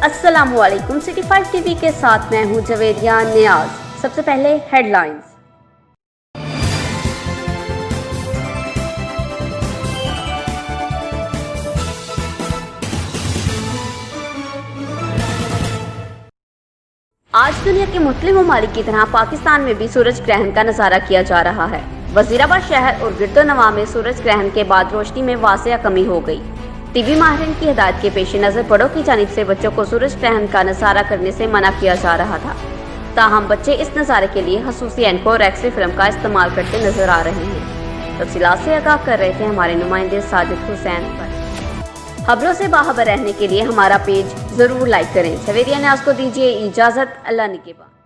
अस्सलामुअलैकुम। City 5 TV के साथ मैं हूं जवेरिया नियाज। सबसे पहले हेडलाइंस। आज दुनिया के मुस्लिम ममालिक की तरह पाकिस्तान में भी सूरज ग्रहण का नजारा किया जा रहा है। वजीराबाद शहर और गिरदोनवा में सूरज ग्रहण के बाद रोशनी में वासिया कमी हो गई। टीवी माहिरीन की हिदायत के पेश नजर बड़ों की जानिब से बच्चों को सूरज ग्रहण का नजारा करने से मना किया जा रहा था। ताहम बच्चे इस नज़ारे के लिए खसूसी एनको और एक्स-रे फिल्म का इस्तेमाल करते नजर आ रहे हैं। तफसीलात से आगाह कर रहे थे हमारे नुमाइंदे साजिद हुसैन पर। खबरों से बाखबर रहने के लिए हमारा पेज जरूर लाइक करें। जवेरिया न्याज़ को दीजिए इजाजत। अल्लाह निगहबान।